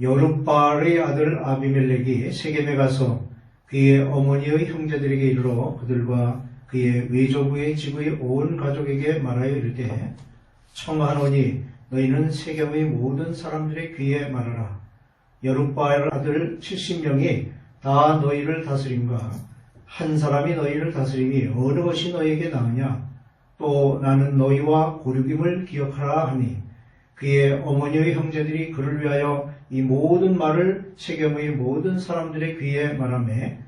여룻바알의 아들 아비멜렉이 세겜에 가서 그의 어머니의 형제들에게 이르러 그들과 그의 외조부의 집의 온 가족에게 말하여 이르되 청하노니 너희는 세겜의 모든 사람들의 귀에 말하라. 여룻바알 아들 70명이 다 너희를 다스림과 한 사람이 너희를 다스림이 어느 것이 너희에게 나으냐. 또 나는 너희와 고륙임을 기억하라 하니 그의 어머니의 형제들이 그를 위하여 이 모든 말을 세겜의 모든 사람들의 귀에 말하매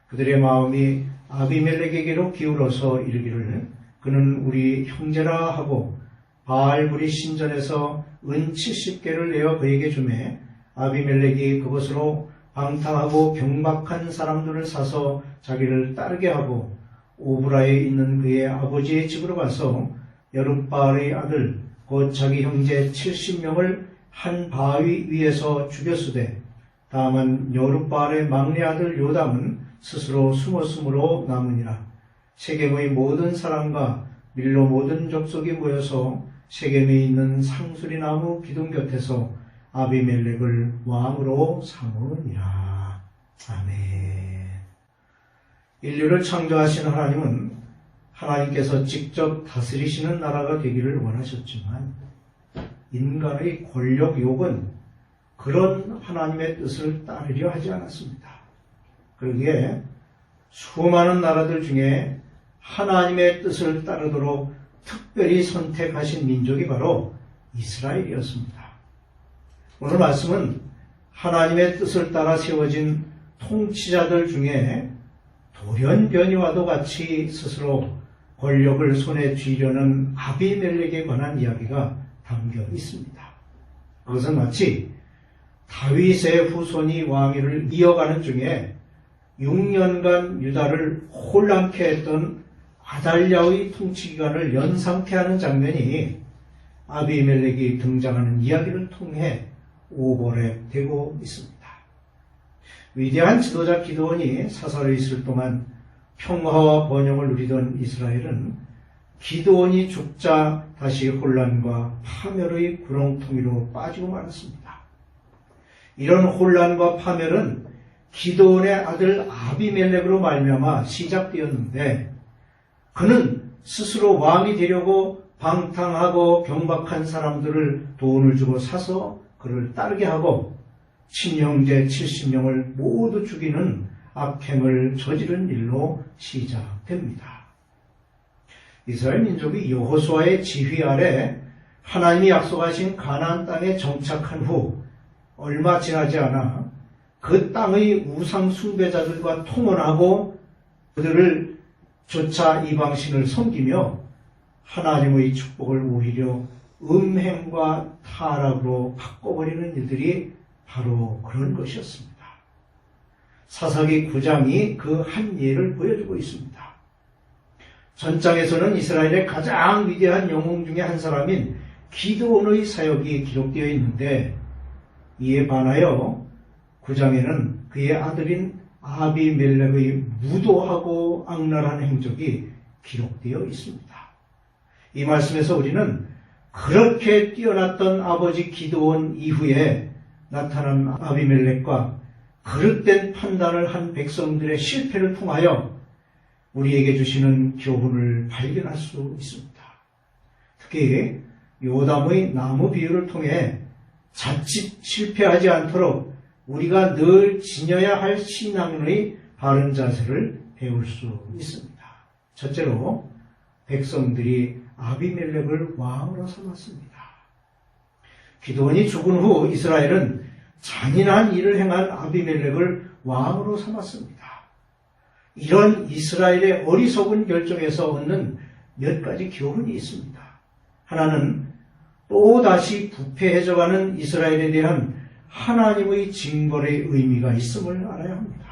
그들의 마음이 아비멜렉에게로 기울어서 이르기를 그는 우리 형제라 하고 바알불이 신전에서 은 70개를 내어 그에게 주매 아비멜렉이 그것으로 방탕하고 경박한 사람들을 사서 자기를 따르게 하고 오브라에 있는 그의 아버지의 집으로 가서 여룻바알의 아들 곧 자기 형제 70명을 한 바위 위에서 죽였으되 다만 여룻바알의 막내 아들 요담은 스스로 숨었으므로 남으니라. 세겜의 모든 사람과 밀로 모든 족속이 모여서 세겜에 있는 상수리나무 기둥 곁에서 아비멜렉을 왕으로 삼으니라. 아멘. 인류를 창조하신 하나님은 하나님께서 직접 다스리시는 나라가 되기를 원하셨지만 인간의 권력욕은 그런 하나님의 뜻을 따르려 하지 않았습니다. 그러기에 수많은 나라들 중에 하나님의 뜻을 따르도록 특별히 선택하신 민족이 바로 이스라엘이었습니다. 오늘 말씀은 하나님의 뜻을 따라 세워진 통치자들 중에 돌연변이와도 같이 스스로 권력을 손에 쥐려는 아비멜렉에 관한 이야기가 담겨 있습니다. 그것은 마치 다윗의 후손이 왕위를 이어가는 중에 6년간 유다를 혼란케 했던 아달랴의 통치기간을 연상케 하는 장면이 아비멜렉이 등장하는 이야기를 통해 오버랩되고 있습니다. 위대한 지도자 기드온이 사살에 있을 동안 평화와 번영을 누리던 이스라엘은 기드온이 죽자 다시 혼란과 파멸의 구렁텅이로 빠지고 말았습니다. 이런 혼란과 파멸은 기드온의 아들 아비멜렉으로 말미암아 시작되었는데 그는 스스로 왕이 되려고 방탕하고 경박한 사람들을 돈을 주고 사서 그를 따르게 하고 친형제 70명을 모두 죽이는 악행을 저지른 일로 시작됩니다. 이스라엘 민족이 여호수아의 지휘 아래 하나님이 약속하신 가나안 땅에 정착한 후 얼마 지나지 않아 그 땅의 우상 숭배자들과 통혼하고 그들을 조차 이방신을 섬기며 하나님의 축복을 오히려 음행과 타락으로 바꿔버리는 일들이 바로 그런 것이었습니다. 사사기 9장이 그 한 예를 보여주고 있습니다. 전장에서는 이스라엘의 가장 위대한 영웅 중에 한 사람인 기드온의 사역이 기록되어 있는데 이에 반하여 9장에는 그의 아들인 아비멜렉의 무도하고 악랄한 행적이 기록되어 있습니다. 이 말씀에서 우리는 그렇게 뛰어났던 아버지 기드온 이후에 나타난 아비멜렉과 그릇된 판단을 한 백성들의 실패를 통하여 우리에게 주시는 교훈을 발견할 수 있습니다. 특히 요담의 나무 비유를 통해 자칫 실패하지 않도록 우리가 늘 지녀야 할 신앙의 바른 자세를 배울 수 있습니다. 첫째로 백성들이 아비멜렉을 왕으로 삼았습니다. 기드온이 죽은 후 이스라엘은 잔인한 일을 행한 아비멜렉을 왕으로 삼았습니다. 이런 이스라엘의 어리석은 결정에서 얻는 몇 가지 교훈이 있습니다. 하나는 또다시 부패해져가는 이스라엘에 대한 하나님의 징벌의 의미가 있음을 알아야 합니다.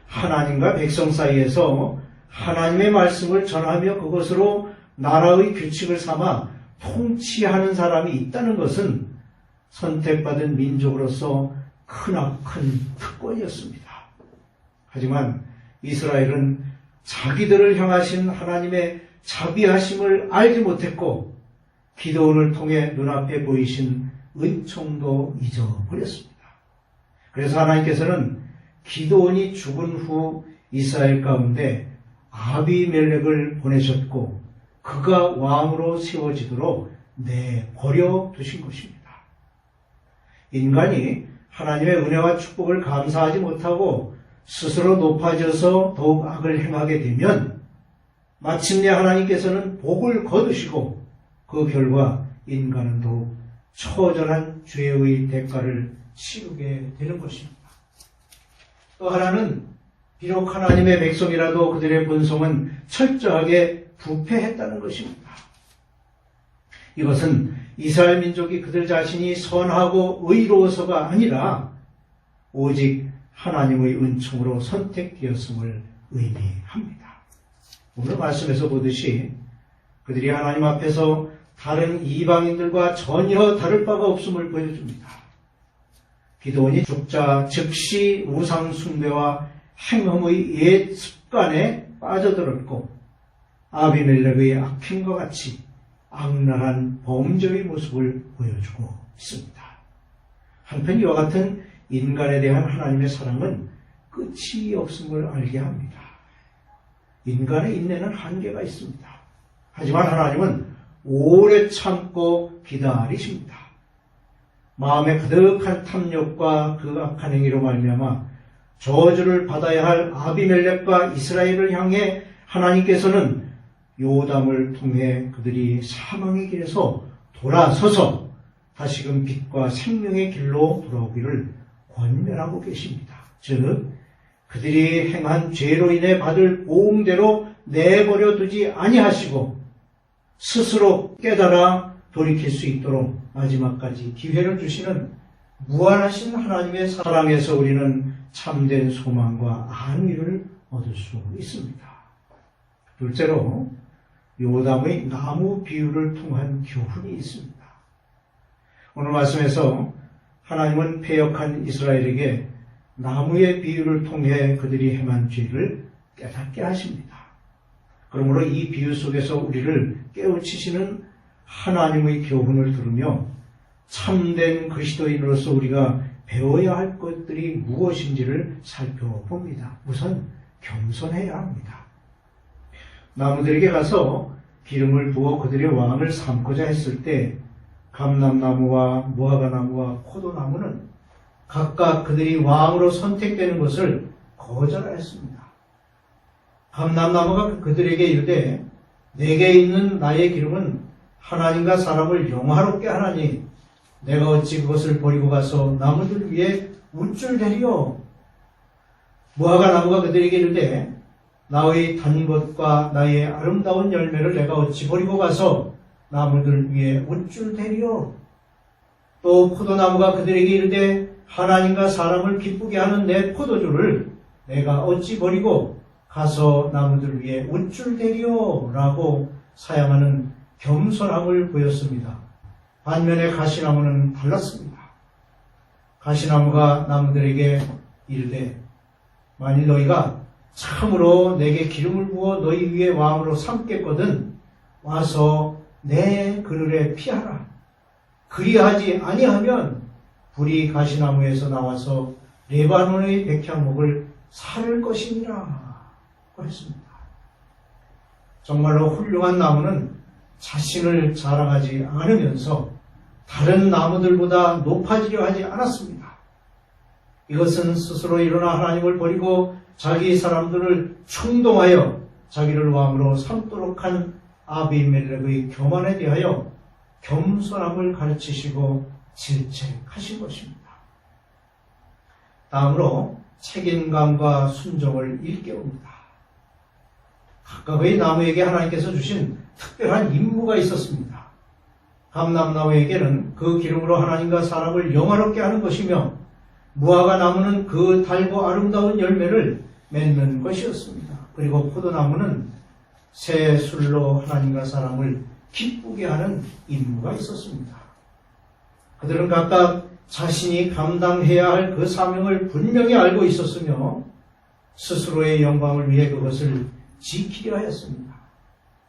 하나님과 백성 사이에서 하나님의 말씀을 전하며 그것으로 나라의 규칙을 삼아 통치하는 사람이 있다는 것은 선택받은 민족으로서 크나큰 특권이었습니다. 하지만 이스라엘은 자기들을 향하신 하나님의 자비하심을 알지 못했고 기드온을 통해 눈앞에 보이신 은총도 잊어버렸습니다. 그래서 하나님께서는 기드온이 죽은 후 이스라엘 가운데 아비멜렉을 보내셨고 그가 왕으로 세워지도록 내버려 두신 것입니다. 인간이 하나님의 은혜와 축복을 감사하지 못하고 스스로 높아져서 더욱 악을 행하게 되면 마침내 하나님께서는 복을 거두시고 그 결과 인간은 더욱 처절한 죄의 대가를 치르게 되는 것입니다. 또 하나는 비록 하나님의 백성이라도 그들의 본성은 철저하게 부패했다는 것입니다. 이것은 이스라엘 민족이 그들 자신이 선하고 의로워서가 아니라 오직 하나님의 은총으로 선택되었음을 의미합니다. 오늘 말씀에서 보듯이 그들이 하나님 앞에서 다른 이방인들과 전혀 다를 바가 없음을 보여줍니다. 기드온이 죽자 즉시 우상 숭배와 행음의 옛 습관에 빠져들었고 아비멜렉의 악행과 같이 악랄한 범죄의 모습을 보여주고 있습니다. 한편 이와 같은 인간에 대한 하나님의 사랑은 끝이 없음을 알게 합니다. 인간의 인내는 한계가 있습니다. 하지만 하나님은 오래 참고 기다리십니다. 마음에 가득한 탐욕과 그 악한 행위로 말미암아 저주를 받아야 할 아비멜렉과 이스라엘을 향해 하나님께서는 요담을 통해 그들이 사망의 길에서 돌아서서 다시금 빛과 생명의 길로 돌아오기를 권면하고 계십니다. 즉 그들이 행한 죄로 인해 받을 보응대로 내버려 두지 아니하시고 스스로 깨달아 돌이킬 수 있도록 마지막까지 기회를 주시는 무한하신 하나님의 사랑에서 우리는 참된 소망과 안위를 얻을 수 있습니다. 둘째로 요담의 나무 비유를 통한 교훈이 있습니다. 오늘 말씀에서 하나님은 패역한 이스라엘에게 나무의 비유를 통해 그들이 행한 죄를 깨닫게 하십니다. 그러므로 이 비유 속에서 우리를 깨우치시는 하나님의 교훈을 들으며 참된 그리스도인으로서 우리가 배워야 할 것들이 무엇인지를 살펴봅니다. 우선 겸손해야 합니다. 나무들에게 가서 기름을 부어 그들의 왕을 삼고자 했을 때 감람나무와 무화과나무와 포도나무는 각각 그들이 왕으로 선택되는 것을 거절하였습니다. 감람나무가 그들에게 이르되 내게 있는 나의 기름은 하나님과 사람을 영화롭게 하나니 내가 어찌 그것을 버리고 가서 나무들 위에 우쭐대리요. 무화과나무가 그들에게 이르되 나의 단 것과 나의 아름다운 열매를 내가 어찌 버리고 가서 나무들 위에 우쭐대리요. 또 포도나무가 그들에게 이르되 하나님과 사람을 기쁘게 하는 내 포도주를 내가 어찌 버리고 가서 나무들 위에 우쭐대리요 라고 사양하는 겸손함을 보였습니다. 반면에 가시나무는 달랐습니다. 가시나무가 나무들에게 이르되 만일 너희가 참으로 내게 기름을 부어 너희 위에 왕으로 삼겠거든 와서 내 그늘에 피하라. 그리하지 아니하면 불이 가시나무에서 나와서 레바논의 백향목을 살 것이니라 했습니다. 정말로 훌륭한 나무는 자신을 자랑하지 않으면서 다른 나무들보다 높아지려 하지 않았습니다. 이것은 스스로 일어나 하나님을 버리고 자기 사람들을 충동하여 자기를 왕으로 삼도록 한 아비멜렉의 교만에 대하여 겸손함을 가르치시고 질책하신 것입니다. 다음으로 책임감과 순종을 일깨웁니다. 각각의 나무에게 하나님께서 주신 특별한 임무가 있었습니다. 감람나무에게는 그 기름으로 하나님과 사람을 영화롭게 하는 것이며 무화과 나무는 그 달고 아름다운 열매를 맺는 것이었습니다. 그리고 포도나무는 새 술로 하나님과 사람을 기쁘게 하는 임무가 있었습니다. 그들은 각각 자신이 감당해야 할 그 사명을 분명히 알고 있었으며 스스로의 영광을 위해 그것을 지키려 하였습니다.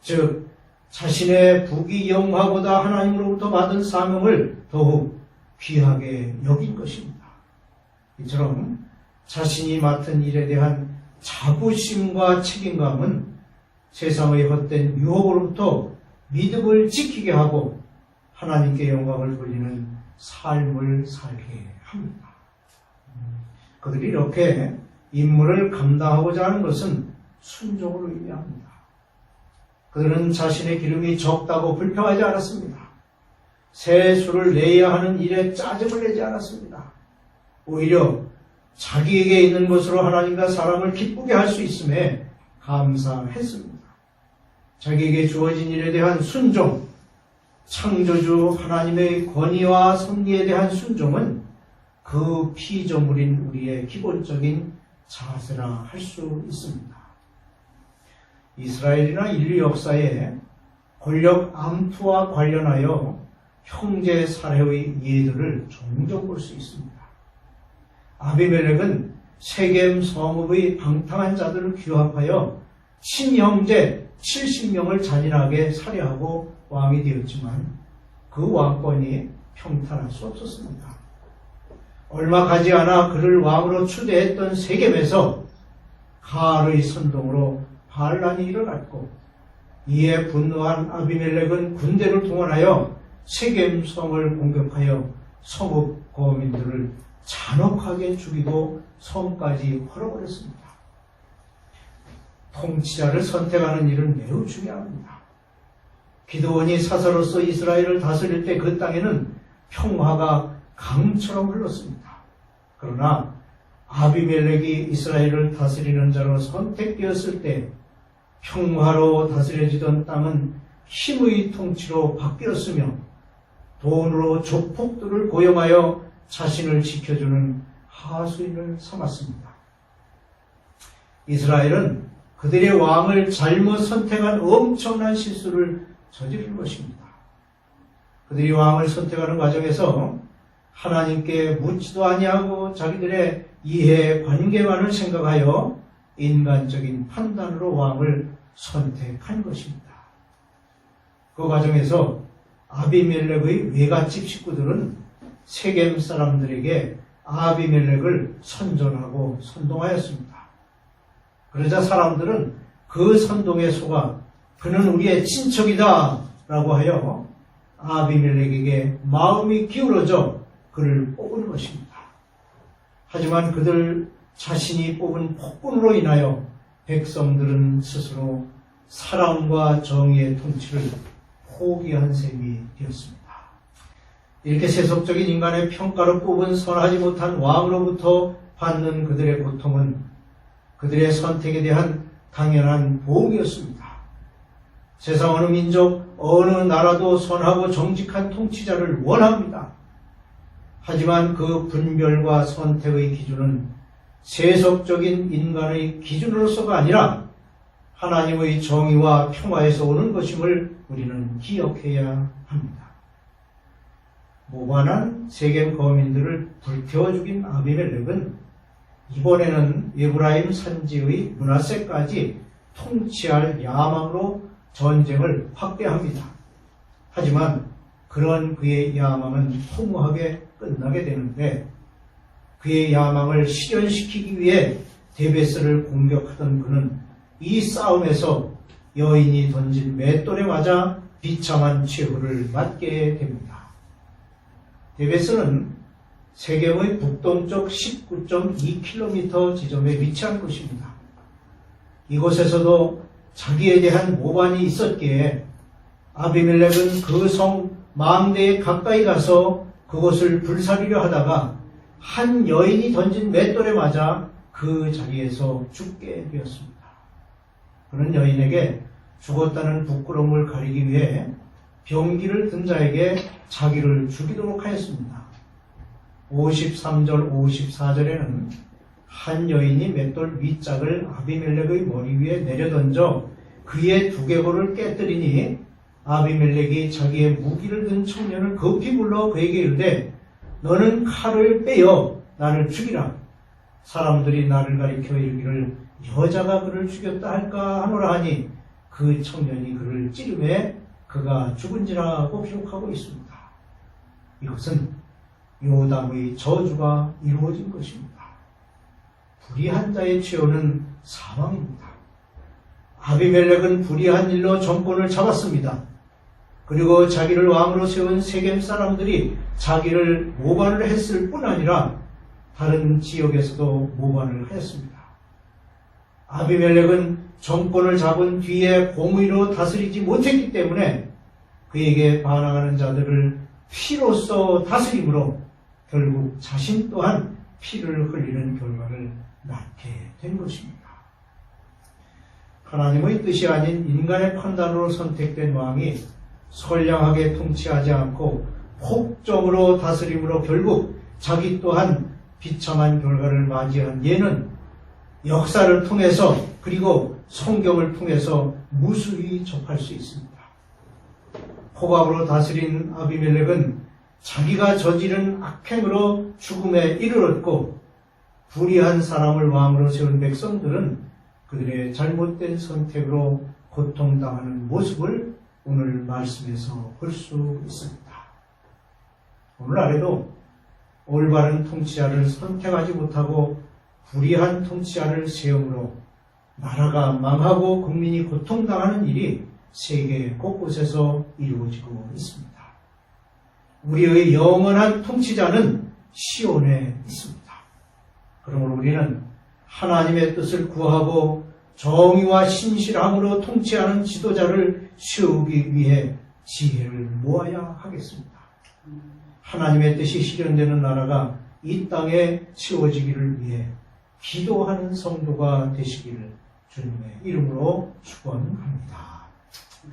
즉 자신의 부귀영화보다 하나님으로부터 받은 사명을 더욱 귀하게 여긴 것입니다. 이처럼 자신이 맡은 일에 대한 자부심과 책임감은 세상의 헛된 유혹으로부터 믿음을 지키게 하고 하나님께 영광을 돌리는 삶을 살게 합니다. 그들이 이렇게 임무를 감당하고자 하는 것은 순종을 의미합니다. 그들은 자신의 기름이 적다고 불평하지 않았습니다. 새 술을 내야 하는 일에 짜증을 내지 않았습니다. 오히려 자기에게 있는 것으로 하나님과 사람을 기쁘게 할 수 있음에 감사했습니다. 자기에게 주어진 일에 대한 순종, 창조주 하나님의 권위와 섭리에 대한 순종은 그 피조물인 우리의 기본적인 자세라 할 수 있습니다. 이스라엘이나 인류 역사에 권력 암투와 관련하여 형제 살해의 예들을 종종 볼 수 있습니다. 아비멜렉은 세겜 성읍의 방탕한 자들을 규합하여 친형제 70명을 잔인하게 살해하고 왕이 되었지만 그 왕권이 평탄할 수 없었습니다. 얼마 가지 않아 그를 왕으로 추대했던 세겜에서 가알의 선동으로 반란이 일어났고 이에 분노한 아비멜렉은 군대를 동원하여 세겜 성을 공격하여 성읍 거민들을 잔혹하게 죽이고 성까지 헐어버렸습니다. 통치자를 선택하는 일은 매우 중요합니다. 기드온이 사사로서 이스라엘을 다스릴 때 그 땅에는 평화가 강처럼 흘렀습니다. 그러나 아비멜렉이 이스라엘을 다스리는 자로 선택되었을 때 평화로 다스려지던 땅은 힘의 통치로 바뀌었으며 돈으로 조폭들을 고용하여 자신을 지켜주는 하수인을 삼았습니다. 이스라엘은 그들의 왕을 잘못 선택한 엄청난 실수를 저지른 것입니다. 그들이 왕을 선택하는 과정에서 하나님께 묻지도 아니하고 자기들의 이해 관계만을 생각하여 인간적인 판단으로 왕을 선택한 것입니다. 그 과정에서 아비멜렉의 외갓집 식구들은 세겜 사람들에게 아비멜렉을 선전하고 선동하였습니다. 그러자 사람들은 그 선동에 속아 그는 우리의 친척이다 라고 하여 아비멜렉에게 마음이 기울어져 그를 뽑은 것입니다. 하지만 그들 자신이 뽑은 폭군으로 인하여 백성들은 스스로 사랑과 정의의 통치를 포기한 셈이 되었습니다. 이렇게 세속적인 인간의 평가로 뽑은 선하지 못한 왕으로부터 받는 그들의 고통은 그들의 선택에 대한 당연한 보응이었습니다. 세상 어느 민족, 어느 나라도 선하고 정직한 통치자를 원합니다. 하지만 그 분별과 선택의 기준은 세속적인 인간의 기준으로서가 아니라 하나님의 정의와 평화에서 오는 것임을 우리는 기억해야 합니다. 모반한 세겜 거민들을 불태워 죽인 아비멜렉은 이번에는 에브라임 산지의 므낫세까지 통치할 야망으로 전쟁을 확대합니다. 하지만 그런 그의 야망은 허무하게 끝나게 되는데 그의 야망을 실현시키기 위해 데베스를 공격하던 그는 이 싸움에서 여인이 던진 맷돌에 맞아 비참한 최후를 맞게 됩니다. 데베스는 세겜의 북동쪽 19.2km 지점에 위치한 곳입니다. 이곳에서도 자기에 대한 모반이 있었기에 아비멜렉은 그 성 망대에 가까이 가서 그곳을 불사르려 하다가 한 여인이 던진 맷돌에 맞아 그 자리에서 죽게 되었습니다. 그는 여인에게 죽었다는 부끄러움을 가리기 위해 병기를 든 자에게 자기를 죽이도록 하였습니다. 53절, 54절에는 한 여인이 맷돌 밑짝을 아비멜렉의 머리 위에 내려던져 그의 두개골을 깨뜨리니 아비멜렉이 자기의 무기를 든 청년을 급히 불러 그에게 이르되 너는 칼을 빼어 나를 죽이라. 사람들이 나를 가리켜 이르기를 여자가 그를 죽였다 할까 하노라 하니 그 청년이 그를 찌르매 그가 죽은지라 하고 기록하고 있습니다. 이것은 요담의 저주가 이루어진 것입니다. 불의한 자의 최후는 사망입니다. 아비멜렉은 불의한 일로 정권을 잡았습니다. 그리고 자기를 왕으로 세운 세겜 사람들이 자기를 모반을 했을 뿐 아니라 다른 지역에서도 모반을 했습니다. 아비멜렉은 정권을 잡은 뒤에 공의로 다스리지 못했기 때문에 그에게 반항하는 자들을 피로써 다스림으로 결국 자신 또한 피를 흘리는 결과를 낳게 된 것입니다. 하나님의 뜻이 아닌 인간의 판단으로 선택된 왕이 선량하게 통치하지 않고 폭정으로 다스림으로 결국 자기 또한 비참한 결과를 맞이한 예는 역사를 통해서 그리고 성경을 통해서 무수히 접할 수 있습니다. 호박으로 다스린 아비멜렉은 자기가 저지른 악행으로 죽음에 이르렀고 불의한 사람을 왕으로 세운 백성들은 그들의 잘못된 선택으로 고통당하는 모습을 오늘 말씀에서 볼 수 있습니다. 오늘 아래도 올바른 통치자를 선택하지 못하고 불의한 통치자를 세움으로 나라가 망하고 국민이 고통당하는 일이 세계 곳곳에서 이루어지고 있습니다. 우리의 영원한 통치자는 시온에 있습니다. 그러므로 우리는 하나님의 뜻을 구하고 정의와 신실함으로 통치하는 지도자를 세우기 위해 지혜를 모아야 하겠습니다. 하나님의 뜻이 실현되는 나라가 이 땅에 세워지기를 위해 기도하는 성도가 되시기를 주님의 이름으로 축원합니다.